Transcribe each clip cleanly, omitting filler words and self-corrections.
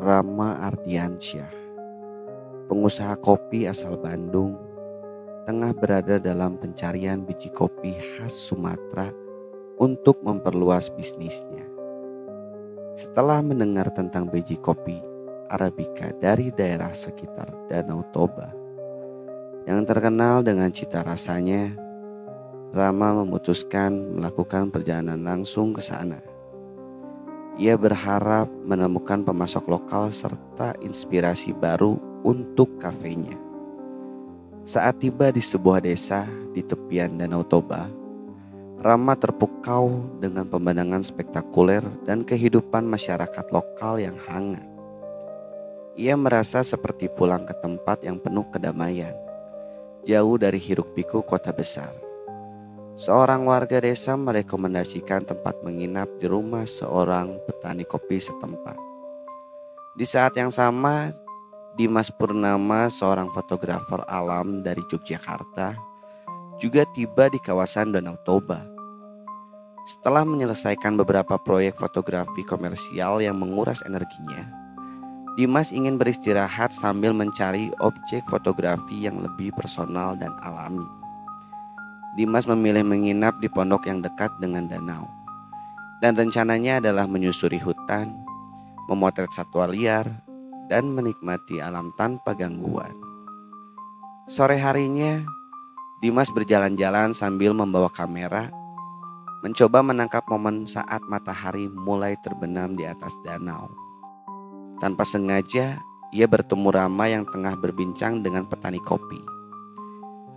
Rama Ardiansyah, pengusaha kopi asal Bandung, tengah berada dalam pencarian biji kopi khas Sumatera untuk memperluas bisnisnya. Setelah mendengar tentang biji kopi Arabica dari daerah sekitar Danau Toba yang terkenal dengan cita rasanya, Rama memutuskan melakukan perjalanan langsung ke sana. Ia berharap menemukan pemasok lokal serta inspirasi baru untuk kafenya. Saat tiba di sebuah desa di tepian Danau Toba, Rama terpukau dengan pemandangan spektakuler dan kehidupan masyarakat lokal yang hangat. Ia merasa seperti pulang ke tempat yang penuh kedamaian, jauh dari hiruk-pikuk kota besar. Seorang warga desa merekomendasikan tempat menginap di rumah seorang petani kopi setempat. Di saat yang sama, Dimas Purnama, seorang fotografer alam dari Yogyakarta, juga tiba di kawasan Danau Toba. Setelah menyelesaikan beberapa proyek fotografi komersial yang menguras energinya, Dimas ingin beristirahat sambil mencari objek fotografi yang lebih personal dan alami. Dimas memilih menginap di pondok yang dekat dengan danau, dan rencananya adalah menyusuri hutan, memotret satwa liar, dan menikmati alam tanpa gangguan. Sore harinya, Dimas berjalan-jalan sambil membawa kamera, mencoba menangkap momen saat matahari mulai terbenam di atas danau. Tanpa sengaja, ia bertemu Rama yang tengah berbincang dengan petani kopi.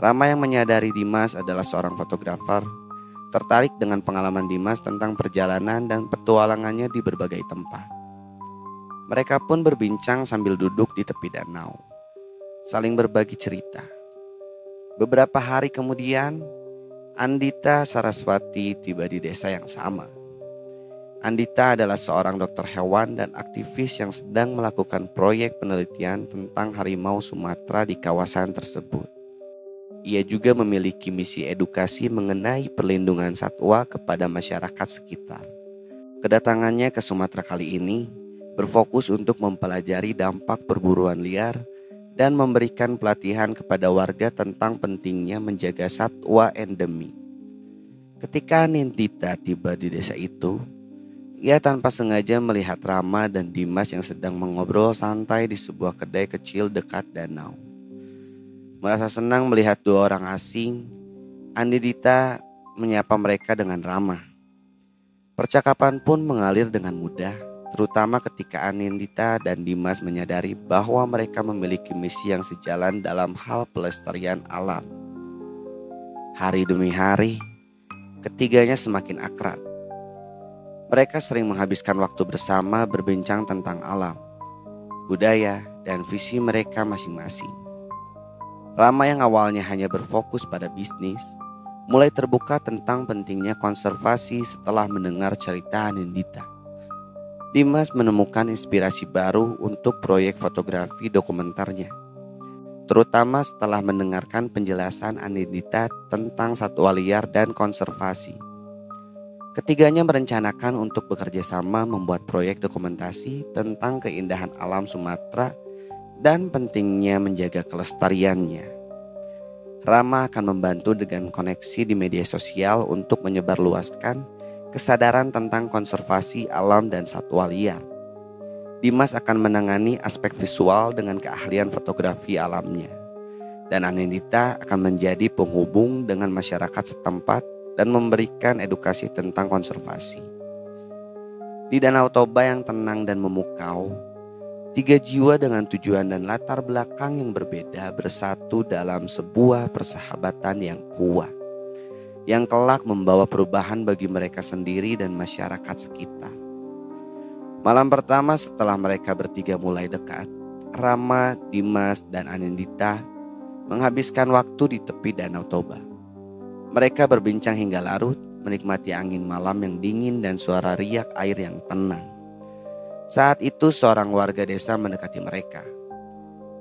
Rama yang menyadari Dimas adalah seorang fotografer, tertarik dengan pengalaman Dimas tentang perjalanan dan petualangannya di berbagai tempat. Mereka pun berbincang sambil duduk di tepi danau, saling berbagi cerita. Beberapa hari kemudian, Andita Saraswati tiba di desa yang sama. Andita adalah seorang dokter hewan dan aktivis yang sedang melakukan proyek penelitian tentang harimau Sumatera di kawasan tersebut. Ia juga memiliki misi edukasi mengenai perlindungan satwa kepada masyarakat sekitar. Kedatangannya ke Sumatera kali ini berfokus untuk mempelajari dampak perburuan liar dan memberikan pelatihan kepada warga tentang pentingnya menjaga satwa endemi. Ketika Nindita tiba di desa itu, ia tanpa sengaja melihat Rama dan Dimas yang sedang mengobrol santai di sebuah kedai kecil dekat danau. Merasa senang melihat dua orang asing, Nindita menyapa mereka dengan ramah. Percakapan pun mengalir dengan mudah, terutama ketika Nindita dan Dimas menyadari bahwa mereka memiliki misi yang sejalan dalam hal pelestarian alam. Hari demi hari, ketiganya semakin akrab. Mereka sering menghabiskan waktu bersama berbincang tentang alam, budaya, dan visi mereka masing-masing. Rama yang awalnya hanya berfokus pada bisnis, mulai terbuka tentang pentingnya konservasi setelah mendengar cerita Nindita. Dimas menemukan inspirasi baru untuk proyek fotografi dokumenternya, terutama setelah mendengarkan penjelasan Nindita tentang satwa liar dan konservasi. Ketiganya merencanakan untuk bekerja sama membuat proyek dokumentasi tentang keindahan alam Sumatera dan pentingnya menjaga kelestariannya. Rama akan membantu dengan koneksi di media sosial untuk menyebarluaskan kesadaran tentang konservasi alam dan satwa liar. Dimas akan menangani aspek visual dengan keahlian fotografi alamnya, dan Anindita akan menjadi penghubung dengan masyarakat setempat dan memberikan edukasi tentang konservasi. Di Danau Toba yang tenang dan memukau, tiga jiwa dengan tujuan dan latar belakang yang berbeda bersatu dalam sebuah persahabatan yang kuat, yang kelak membawa perubahan bagi mereka sendiri dan masyarakat sekitar. Malam pertama setelah mereka bertiga mulai dekat, Rama, Dimas, dan Anindita menghabiskan waktu di tepi Danau Toba. Mereka berbincang hingga larut, menikmati angin malam yang dingin dan suara riak air yang tenang. Saat itu seorang warga desa mendekati mereka.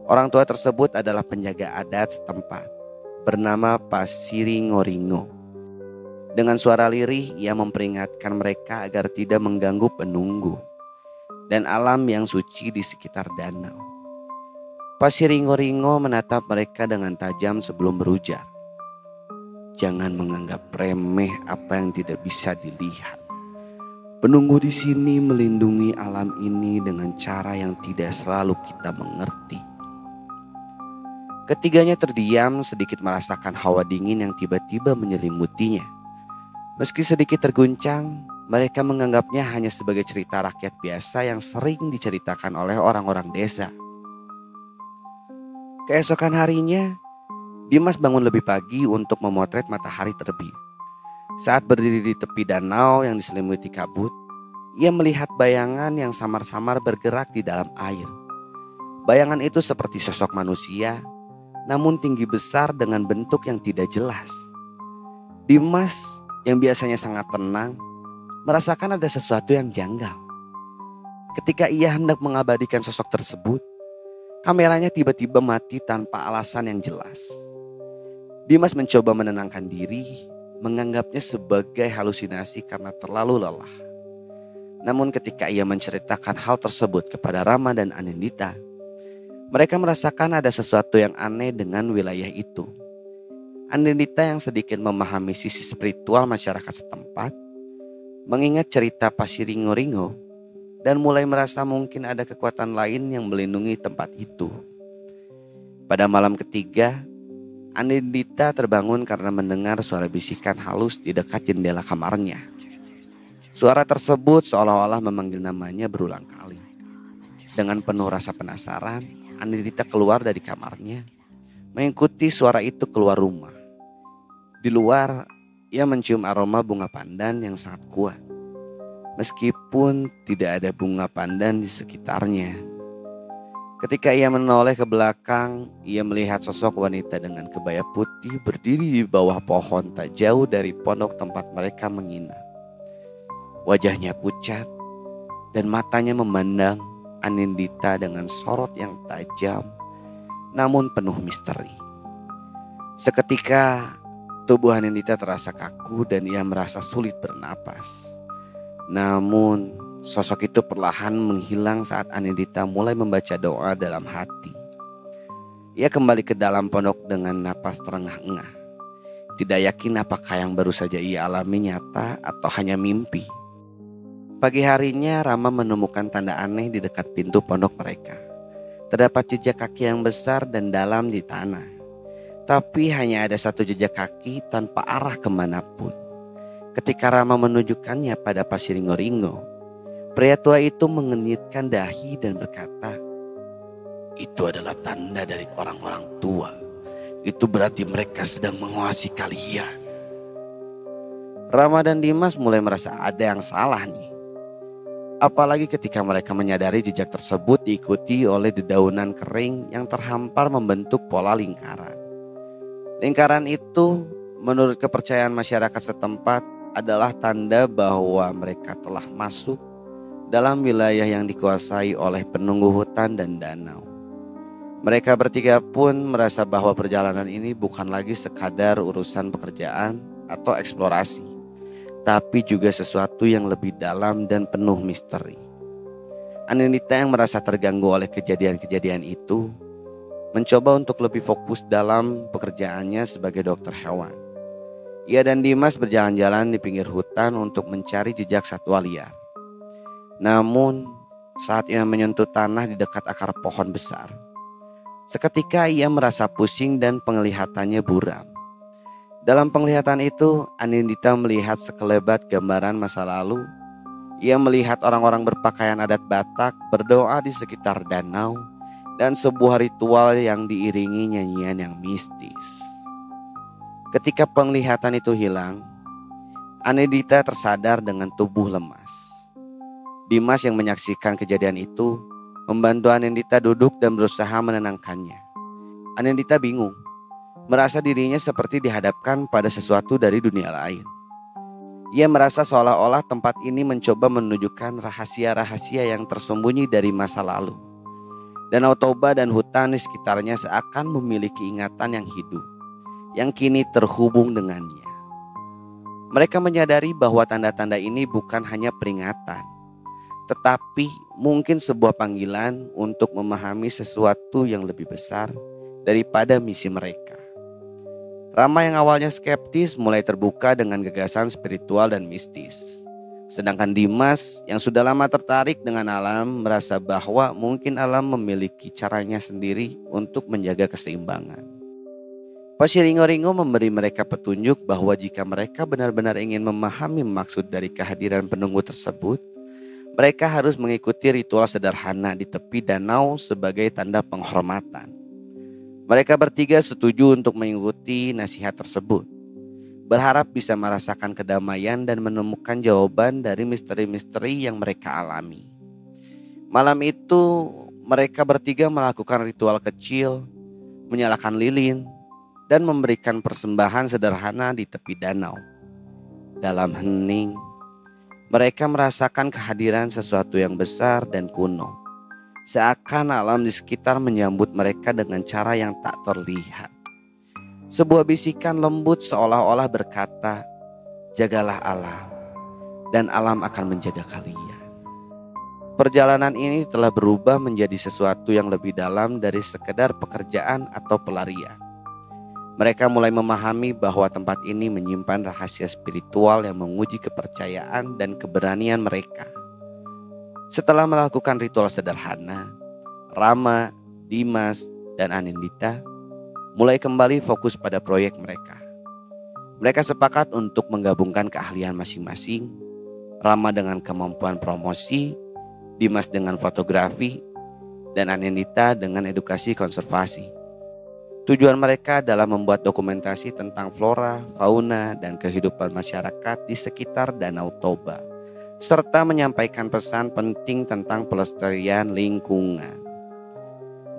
Orang tua tersebut adalah penjaga adat setempat, bernama Pasiri Ngoringo. Dengan suara lirih ia memperingatkan mereka agar tidak mengganggu penunggu. dan alam yang suci di sekitar danau. Pasir ringo-ringo menatap mereka dengan tajam sebelum berujar. Jangan menganggap remeh apa yang tidak bisa dilihat. Penunggu di sini melindungi alam ini dengan cara yang tidak selalu kita mengerti. Ketiganya terdiam, sedikit merasakan hawa dingin yang tiba-tiba menyelimutinya. Meski sedikit terguncang, mereka menganggapnya hanya sebagai cerita rakyat biasa yang sering diceritakan oleh orang-orang desa. Keesokan harinya, Dimas bangun lebih pagi untuk memotret matahari terbit. Saat berdiri di tepi danau yang diselimuti kabut, ia melihat bayangan yang samar-samar bergerak di dalam air. Bayangan itu seperti sosok manusia, namun tinggi besar dengan bentuk yang tidak jelas. Dimas yang biasanya sangat tenang, merasakan ada sesuatu yang janggal. Ketika ia hendak mengabadikan sosok tersebut, kameranya tiba-tiba mati tanpa alasan yang jelas. Dimas mencoba menenangkan diri, menganggapnya sebagai halusinasi karena terlalu lelah. Namun ketika ia menceritakan hal tersebut kepada Rama dan Anindita, mereka merasakan ada sesuatu yang aneh dengan wilayah itu. Anindita yang sedikit memahami sisi spiritual masyarakat setempat, mengingat cerita Pasir Ringo-Ringo dan mulai merasa mungkin ada kekuatan lain yang melindungi tempat itu. Pada malam ketiga, Anindita terbangun karena mendengar suara bisikan halus di dekat jendela kamarnya. Suara tersebut seolah-olah memanggil namanya berulang kali. Dengan penuh rasa penasaran, Anindita keluar dari kamarnya, mengikuti suara itu keluar rumah. Di luar, ia mencium aroma bunga pandan yang sangat kuat. Meskipun tidak ada bunga pandan di sekitarnya. Ketika ia menoleh ke belakang, ia melihat sosok wanita dengan kebaya putih berdiri di bawah pohon tak jauh dari pondok tempat mereka menginap. Wajahnya pucat dan matanya memandang Anindita dengan sorot yang tajam namun penuh misteri. Seketika tubuh Anindita terasa kaku dan ia merasa sulit bernapas. Namun sosok itu perlahan menghilang saat Anindita mulai membaca doa dalam hati. Ia kembali ke dalam pondok dengan napas terengah-engah. Tidak yakin apakah yang baru saja ia alami nyata atau hanya mimpi. Pagi harinya Rama menemukan tanda aneh di dekat pintu pondok mereka. Terdapat jejak kaki yang besar dan dalam di tanah. Tapi hanya ada satu jejak kaki tanpa arah kemanapun. Ketika Rama menunjukkannya pada Pasir Ringo-Ringo, pria tua itu mengenyitkan dahi dan berkata, "Itu adalah tanda dari orang-orang tua. Itu berarti mereka sedang menguasai kalian." Rama dan Dimas mulai merasa ada yang salah nih. Apalagi ketika mereka menyadari jejak tersebut diikuti oleh dedaunan kering yang terhampar membentuk pola lingkaran. Lingkaran itu menurut kepercayaan masyarakat setempat adalah tanda bahwa mereka telah masuk dalam wilayah yang dikuasai oleh penunggu hutan dan danau. Mereka bertiga pun merasa bahwa perjalanan ini bukan lagi sekadar urusan pekerjaan atau eksplorasi, tapi juga sesuatu yang lebih dalam dan penuh misteri. Anindita yang merasa terganggu oleh kejadian-kejadian itu mencoba untuk lebih fokus dalam pekerjaannya sebagai dokter hewan. Ia dan Dimas berjalan-jalan di pinggir hutan untuk mencari jejak satwa liar. Namun saat ia menyentuh tanah di dekat akar pohon besar, seketika ia merasa pusing dan penglihatannya buram. Dalam penglihatan itu, Anindita melihat sekelebat gambaran masa lalu. Ia melihat orang-orang berpakaian adat Batak berdoa di sekitar danau dan sebuah ritual yang diiringi nyanyian yang mistis. Ketika penglihatan itu hilang, Anindita tersadar dengan tubuh lemas. Dimas yang menyaksikan kejadian itu membantu Anindita duduk dan berusaha menenangkannya. Anindita bingung, merasa dirinya seperti dihadapkan pada sesuatu dari dunia lain. Ia merasa seolah-olah tempat ini mencoba menunjukkan rahasia-rahasia yang tersembunyi dari masa lalu. Danau Toba dan hutan di sekitarnya seakan memiliki ingatan yang hidup, yang kini terhubung dengannya. Mereka menyadari bahwa tanda-tanda ini bukan hanya peringatan, tetapi mungkin sebuah panggilan untuk memahami sesuatu yang lebih besar daripada misi mereka. Rama yang awalnya skeptis mulai terbuka dengan gagasan spiritual dan mistis. Sedangkan Dimas yang sudah lama tertarik dengan alam merasa bahwa mungkin alam memiliki caranya sendiri untuk menjaga keseimbangan. Pasiringo-ringo memberi mereka petunjuk bahwa jika mereka benar-benar ingin memahami maksud dari kehadiran penunggu tersebut, mereka harus mengikuti ritual sederhana di tepi danau sebagai tanda penghormatan. Mereka bertiga setuju untuk mengikuti nasihat tersebut, berharap bisa merasakan kedamaian dan menemukan jawaban dari misteri-misteri yang mereka alami. Malam itu mereka bertiga melakukan ritual kecil, menyalakan lilin, dan memberikan persembahan sederhana di tepi danau. Dalam hening, mereka merasakan kehadiran sesuatu yang besar dan kuno. Seakan alam di sekitar menyambut mereka dengan cara yang tak terlihat. Sebuah bisikan lembut seolah-olah berkata, "Jagalah alam, dan alam akan menjaga kalian." Perjalanan ini telah berubah menjadi sesuatu yang lebih dalam dari sekedar pekerjaan atau pelarian. Mereka mulai memahami bahwa tempat ini menyimpan rahasia spiritual yang menguji kepercayaan dan keberanian mereka. Setelah melakukan ritual sederhana, Rama, Dimas, dan Anindita mulai kembali fokus pada proyek mereka. Mereka sepakat untuk menggabungkan keahlian masing-masing, Rama dengan kemampuan promosi, Dimas dengan fotografi, dan Anindita dengan edukasi konservasi. Tujuan mereka adalah membuat dokumentasi tentang flora, fauna, dan kehidupan masyarakat di sekitar Danau Toba, serta menyampaikan pesan penting tentang pelestarian lingkungan.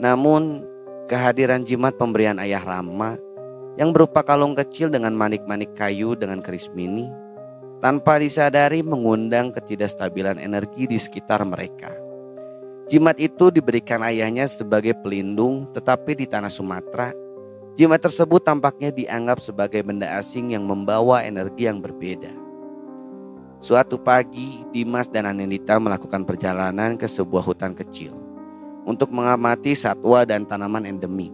Namun, kehadiran jimat pemberian ayah Rama yang berupa kalung kecil dengan manik-manik kayu dengan keris mini, tanpa disadari mengundang ketidakstabilan energi di sekitar mereka. Jimat itu diberikan ayahnya sebagai pelindung, tetapi di tanah Sumatera, jimat tersebut tampaknya dianggap sebagai benda asing yang membawa energi yang berbeda. Suatu pagi, Dimas dan Anindita melakukan perjalanan ke sebuah hutan kecil untuk mengamati satwa dan tanaman endemik.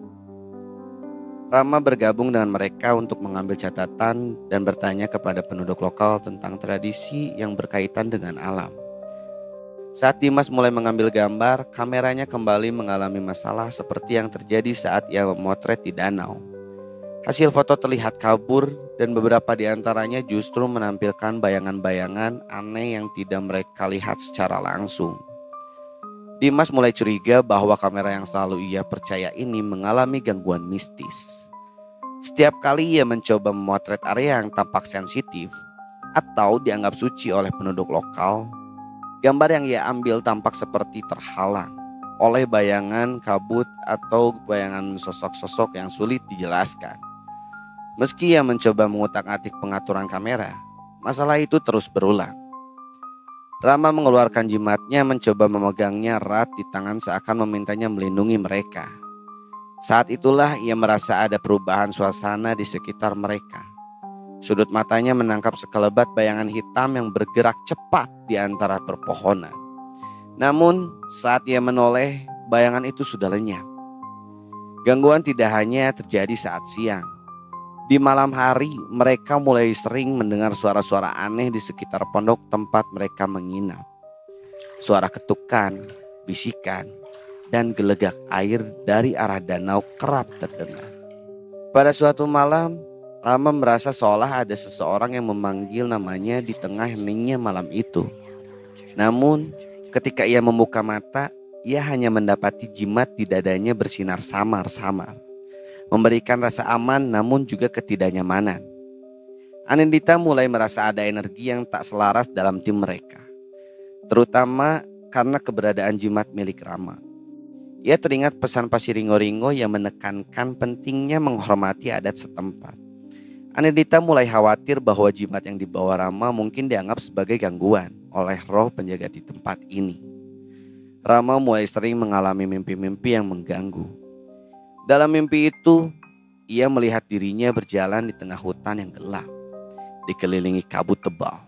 Rama bergabung dengan mereka untuk mengambil catatan dan bertanya kepada penduduk lokal tentang tradisi yang berkaitan dengan alam. Saat Dimas mulai mengambil gambar, kameranya kembali mengalami masalah seperti yang terjadi saat ia memotret di danau. Hasil foto terlihat kabur dan beberapa di antaranya justru menampilkan bayangan-bayangan aneh yang tidak mereka lihat secara langsung. Dimas mulai curiga bahwa kamera yang selalu ia percaya ini mengalami gangguan mistis. Setiap kali ia mencoba memotret area yang tampak sensitif atau dianggap suci oleh penduduk lokal, gambar yang ia ambil tampak seperti terhalang oleh bayangan kabut atau bayangan sosok-sosok yang sulit dijelaskan. Meski ia mencoba mengutak-atik pengaturan kamera, masalah itu terus berulang. Rama mengeluarkan jimatnya, mencoba memegangnya erat di tangan seakan memintanya melindungi mereka. Saat itulah ia merasa ada perubahan suasana di sekitar mereka. Sudut matanya menangkap sekelebat bayangan hitam yang bergerak cepat di antara perpohonan. Namun saat ia menoleh, bayangan itu sudah lenyap. Gangguan tidak hanya terjadi saat siang. Di malam hari, mereka mulai sering mendengar suara-suara aneh di sekitar pondok tempat mereka menginap. Suara ketukan, bisikan, dan gelegak air dari arah danau kerap terdengar. Pada suatu malam, Rama merasa seolah ada seseorang yang memanggil namanya di tengah heningnya malam itu. Namun, ketika ia membuka mata, ia hanya mendapati jimat di dadanya bersinar samar-samar, memberikan rasa aman namun juga ketidaknyamanan. Anindita mulai merasa ada energi yang tak selaras dalam tim mereka, terutama karena keberadaan jimat milik Rama. Ia teringat pesan Pasiringo-ringo yang menekankan pentingnya menghormati adat setempat. Anindita mulai khawatir bahwa jimat yang dibawa Rama mungkin dianggap sebagai gangguan oleh roh penjaga di tempat ini. Rama mulai sering mengalami mimpi-mimpi yang mengganggu. Dalam mimpi itu, ia melihat dirinya berjalan di tengah hutan yang gelap, dikelilingi kabut tebal.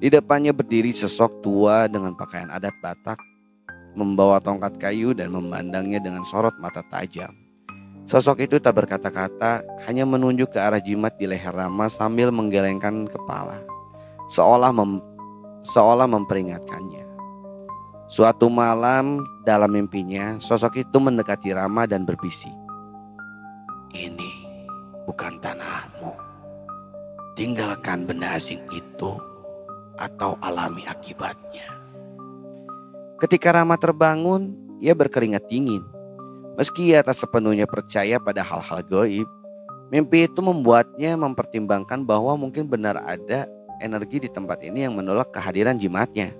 Di Di depannya berdiri sosok tua dengan pakaian adat Batak, membawa tongkat kayu dan memandangnya dengan sorot mata tajam. Sosok itu tak berkata-kata, hanya menunjuk ke arah jimat di leher Rama sambil menggelengkan kepala, seolah memperingatkannya. Suatu malam dalam mimpinya, sosok itu mendekati Rama dan berbisik, "Ini bukan tanahmu. Tinggalkan benda asing itu atau alami akibatnya." Ketika Rama terbangun, ia berkeringat dingin. Meski ia tak sepenuhnya percaya pada hal-hal gaib, mimpi itu membuatnya mempertimbangkan bahwa mungkin benar ada energi di tempat ini yang menolak kehadiran jimatnya.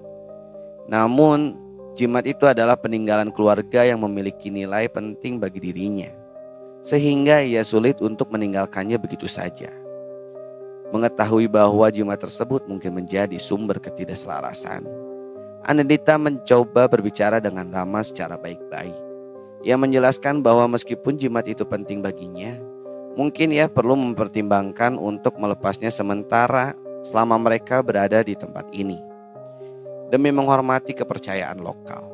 Namun, jimat itu adalah peninggalan keluarga yang memiliki nilai penting bagi dirinya, sehingga ia sulit untuk meninggalkannya begitu saja. Mengetahui bahwa jimat tersebut mungkin menjadi sumber ketidakselarasan, Anindita mencoba berbicara dengan Rama secara baik-baik. Ia menjelaskan bahwa meskipun jimat itu penting baginya, mungkin ia perlu mempertimbangkan untuk melepasnya sementara selama mereka berada di tempat ini, demi menghormati kepercayaan lokal.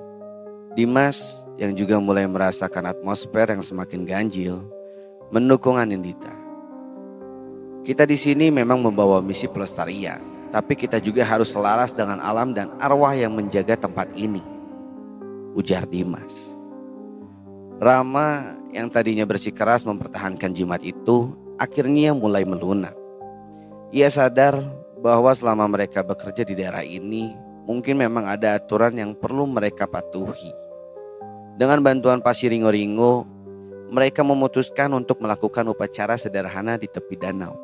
Dimas yang juga mulai merasakan atmosfer yang semakin ganjil, mendukung Anindita. "Kita di sini memang membawa misi pelestarian, tapi kita juga harus selaras dengan alam dan arwah yang menjaga tempat ini," ujar Dimas. Rama yang tadinya bersikeras mempertahankan jimat itu akhirnya mulai melunak. Ia sadar bahwa selama mereka bekerja di daerah ini, mungkin memang ada aturan yang perlu mereka patuhi. Dengan bantuan Pak Siringo-Ringo, mereka memutuskan untuk melakukan upacara sederhana di tepi danau.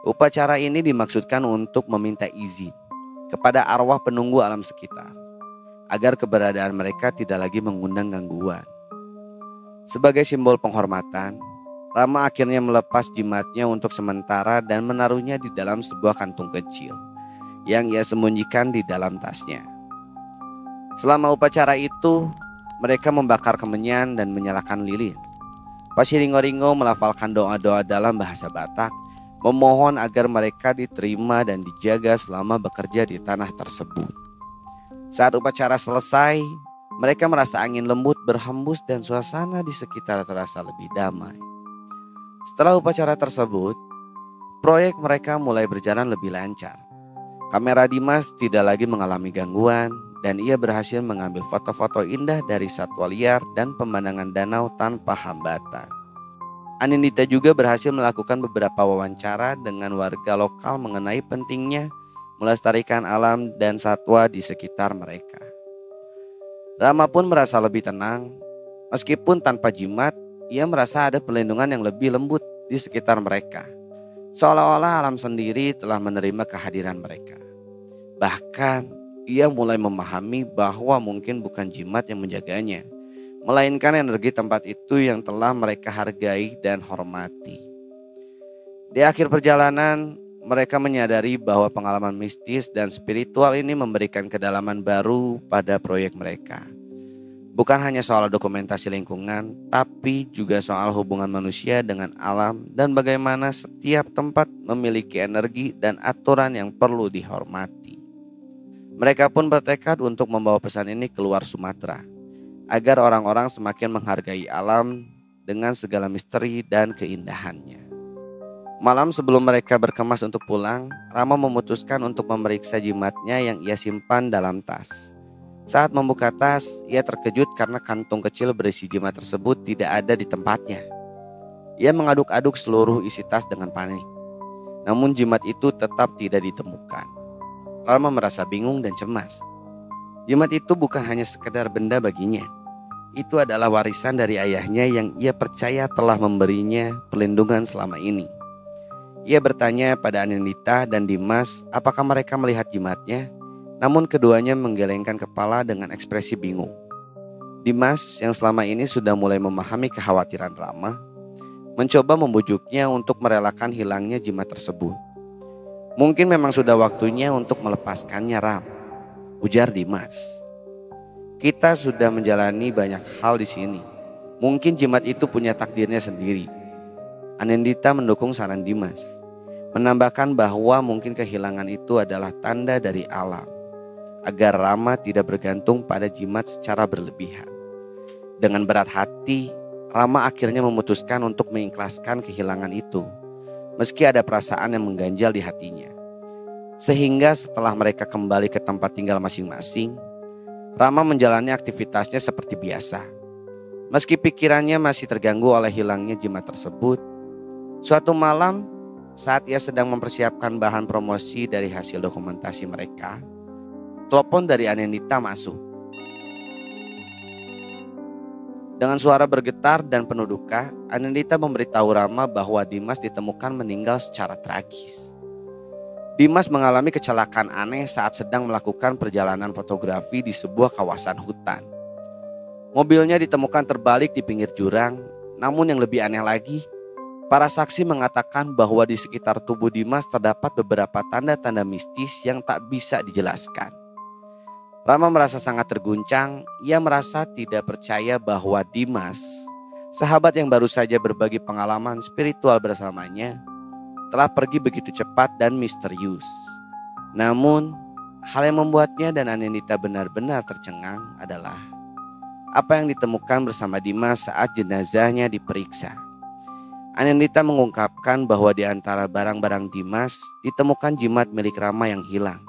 Upacara ini dimaksudkan untuk meminta izin kepada arwah penunggu alam sekitar, agar keberadaan mereka tidak lagi mengundang gangguan. Sebagai simbol penghormatan, Rama akhirnya melepas jimatnya untuk sementara dan menaruhnya di dalam sebuah kantung kecil yang ia sembunyikan di dalam tasnya. Selama upacara itu, mereka membakar kemenyan dan menyalakan lilin. Pak Siringo-Ringo melafalkan doa-doa dalam bahasa Batak, memohon agar mereka diterima dan dijaga selama bekerja di tanah tersebut. Saat upacara selesai, mereka merasa angin lembut berhembus dan suasana di sekitar terasa lebih damai. Setelah upacara tersebut, proyek mereka mulai berjalan lebih lancar. Kamera Dimas tidak lagi mengalami gangguan dan ia berhasil mengambil foto-foto indah dari satwa liar dan pemandangan danau tanpa hambatan. Anindita juga berhasil melakukan beberapa wawancara dengan warga lokal mengenai pentingnya melestarikan alam dan satwa di sekitar mereka. Rama pun merasa lebih tenang. Meskipun tanpa jimat, ia merasa ada perlindungan yang lebih lembut di sekitar mereka, seolah-olah alam sendiri telah menerima kehadiran mereka. Bahkan ia mulai memahami bahwa mungkin bukan jimat yang menjaganya, melainkan energi tempat itu yang telah mereka hargai dan hormati. Di akhir perjalanan, mereka menyadari bahwa pengalaman mistis dan spiritual ini memberikan kedalaman baru pada proyek mereka. Bukan hanya soal dokumentasi lingkungan, tapi juga soal hubungan manusia dengan alam dan bagaimana setiap tempat memiliki energi dan aturan yang perlu dihormati. Mereka pun bertekad untuk membawa pesan ini keluar Sumatera, agar orang-orang semakin menghargai alam dengan segala misteri dan keindahannya. Malam sebelum mereka berkemas untuk pulang, Rama memutuskan untuk memeriksa jimatnya yang ia simpan dalam tas. Saat membuka tas, ia terkejut karena kantung kecil berisi jimat tersebut tidak ada di tempatnya. Ia mengaduk-aduk seluruh isi tas dengan panik. Namun jimat itu tetap tidak ditemukan. Rama merasa bingung dan cemas. Jimat itu bukan hanya sekedar benda baginya. Itu adalah warisan dari ayahnya yang ia percaya telah memberinya perlindungan selama ini. Ia bertanya pada Anindita dan Dimas apakah mereka melihat jimatnya, namun keduanya menggelengkan kepala dengan ekspresi bingung. Dimas yang selama ini sudah mulai memahami kekhawatiran Rama, mencoba membujuknya untuk merelakan hilangnya jimat tersebut. "Mungkin memang sudah waktunya untuk melepaskannya, Ram," ujar Dimas. "Kita sudah menjalani banyak hal di sini. Mungkin jimat itu punya takdirnya sendiri." Anindita mendukung saran Dimas. menambahkan bahwa mungkin kehilangan itu adalah tanda dari alam, agar Rama tidak bergantung pada jimat secara berlebihan. Dengan berat hati, Rama akhirnya memutuskan untuk mengikhlaskan kehilangan itu, meski ada perasaan yang mengganjal di hatinya. Sehingga setelah mereka kembali ke tempat tinggal masing-masing, Rama menjalani aktivitasnya seperti biasa. Meski pikirannya masih terganggu oleh hilangnya jimat tersebut, suatu malam saat ia sedang mempersiapkan bahan promosi dari hasil dokumentasi mereka, telepon dari Anindita masuk. Dengan suara bergetar dan penuh duka, Anindita memberitahu Rama bahwa Dimas ditemukan meninggal secara tragis. Dimas mengalami kecelakaan aneh saat sedang melakukan perjalanan fotografi di sebuah kawasan hutan. Mobilnya ditemukan terbalik di pinggir jurang, namun yang lebih aneh lagi, para saksi mengatakan bahwa di sekitar tubuh Dimas terdapat beberapa tanda-tanda mistis yang tak bisa dijelaskan. Rama merasa sangat terguncang. Ia merasa tidak percaya bahwa Dimas, sahabat yang baru saja berbagi pengalaman spiritual bersamanya, telah pergi begitu cepat dan misterius. Namun, hal yang membuatnya dan Anindita benar-benar tercengang adalah apa yang ditemukan bersama Dimas saat jenazahnya diperiksa. Anindita mengungkapkan bahwa di antara barang-barang Dimas ditemukan jimat milik Rama yang hilang.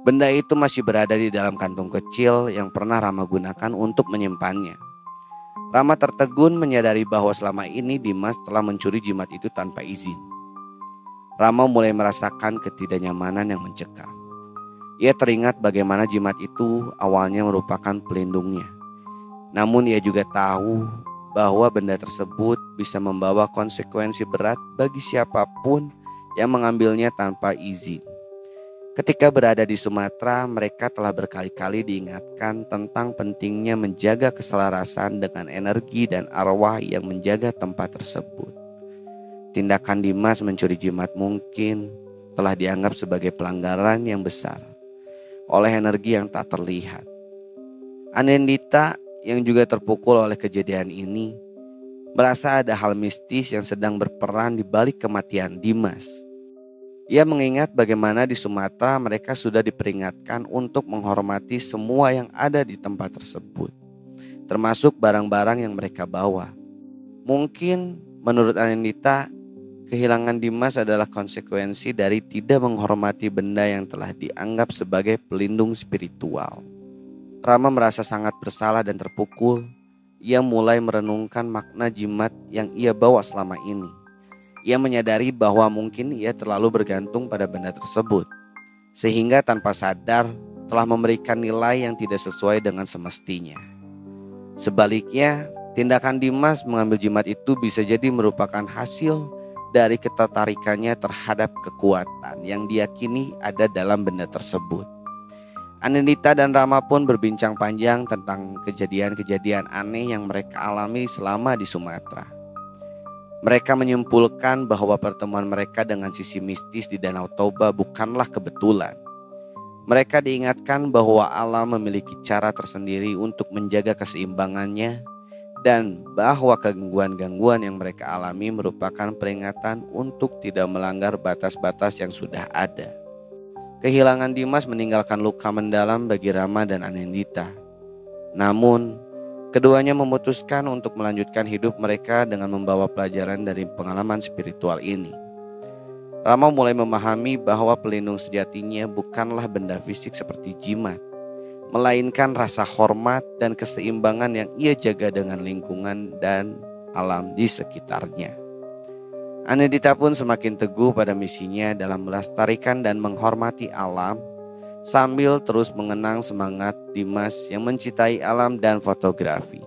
Benda itu masih berada di dalam kantung kecil yang pernah Rama gunakan untuk menyimpannya. Rama tertegun menyadari bahwa selama ini Dimas telah mencuri jimat itu tanpa izin. Rama mulai merasakan ketidaknyamanan yang mencekam. Ia teringat bagaimana jimat itu awalnya merupakan pelindungnya. Namun ia juga tahu bahwa benda tersebut bisa membawa konsekuensi berat bagi siapapun yang mengambilnya tanpa izin. Ketika berada di Sumatera, mereka telah berkali-kali diingatkan tentang pentingnya menjaga keselarasan dengan energi dan arwah yang menjaga tempat tersebut. Tindakan Dimas mencuri jimat mungkin telah dianggap sebagai pelanggaran yang besar oleh energi yang tak terlihat. Anindita yang juga terpukul oleh kejadian ini merasa ada hal mistis yang sedang berperan di balik kematian Dimas. Ia mengingat bagaimana di Sumatera mereka sudah diperingatkan untuk menghormati semua yang ada di tempat tersebut, termasuk barang-barang yang mereka bawa. Mungkin menurut Anindita, kehilangan Dimas adalah konsekuensi dari tidak menghormati benda yang telah dianggap sebagai pelindung spiritual. Rama merasa sangat bersalah dan terpukul. Ia mulai merenungkan makna jimat yang ia bawa selama ini. Ia menyadari bahwa mungkin ia terlalu bergantung pada benda tersebut, sehingga tanpa sadar telah memberikan nilai yang tidak sesuai dengan semestinya. Sebaliknya, tindakan Dimas mengambil jimat itu bisa jadi merupakan hasil dari ketertarikannya terhadap kekuatan yang diyakini ada dalam benda tersebut. Anindita dan Rama pun berbincang panjang tentang kejadian-kejadian aneh yang mereka alami selama di Sumatera. Mereka menyimpulkan bahwa pertemuan mereka dengan sisi mistis di Danau Toba bukanlah kebetulan. Mereka diingatkan bahwa alam memiliki cara tersendiri untuk menjaga keseimbangannya, dan bahwa gangguan-gangguan yang mereka alami merupakan peringatan untuk tidak melanggar batas-batas yang sudah ada. Kehilangan Dimas meninggalkan luka mendalam bagi Rama dan Anindita. Namun, keduanya memutuskan untuk melanjutkan hidup mereka dengan membawa pelajaran dari pengalaman spiritual ini. Rama mulai memahami bahwa pelindung sejatinya bukanlah benda fisik seperti jimat, melainkan rasa hormat dan keseimbangan yang ia jaga dengan lingkungan dan alam di sekitarnya. Anindita pun semakin teguh pada misinya dalam melestarikan dan menghormati alam, sambil terus mengenang semangat Dimas yang mencintai alam dan fotografi.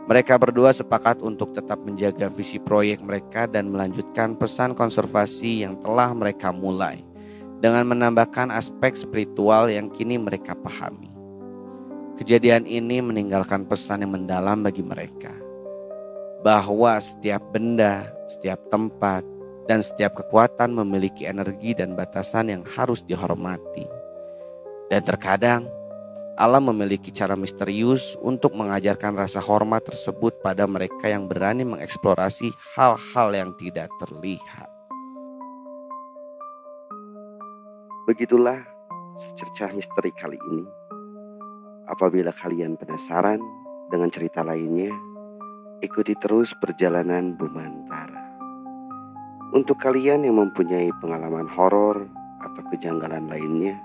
Mereka berdua sepakat untuk tetap menjaga visi proyek mereka dan melanjutkan pesan konservasi yang telah mereka mulai, dengan menambahkan aspek spiritual yang kini mereka pahami. Kejadian ini meninggalkan pesan yang mendalam bagi mereka, bahwa setiap benda, setiap tempat, dan setiap kekuatan memiliki energi dan batasan yang harus dihormati. Dan terkadang, alam memiliki cara misterius untuk mengajarkan rasa hormat tersebut pada mereka yang berani mengeksplorasi hal-hal yang tidak terlihat. Begitulah secercah misteri kali ini. Apabila kalian penasaran dengan cerita lainnya, ikuti terus perjalanan Bumantara. Untuk kalian yang mempunyai pengalaman horor atau kejanggalan lainnya,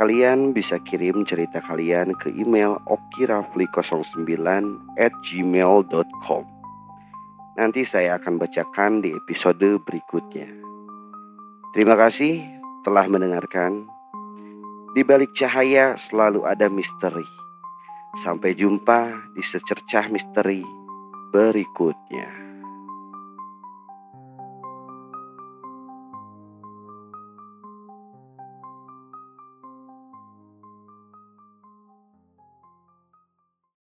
kalian bisa kirim cerita kalian ke email okirafli09@gmail.com. Nanti saya akan bacakan di episode berikutnya. Terima kasih telah mendengarkan. Di balik cahaya selalu ada misteri. Sampai jumpa di secercah misteri berikutnya.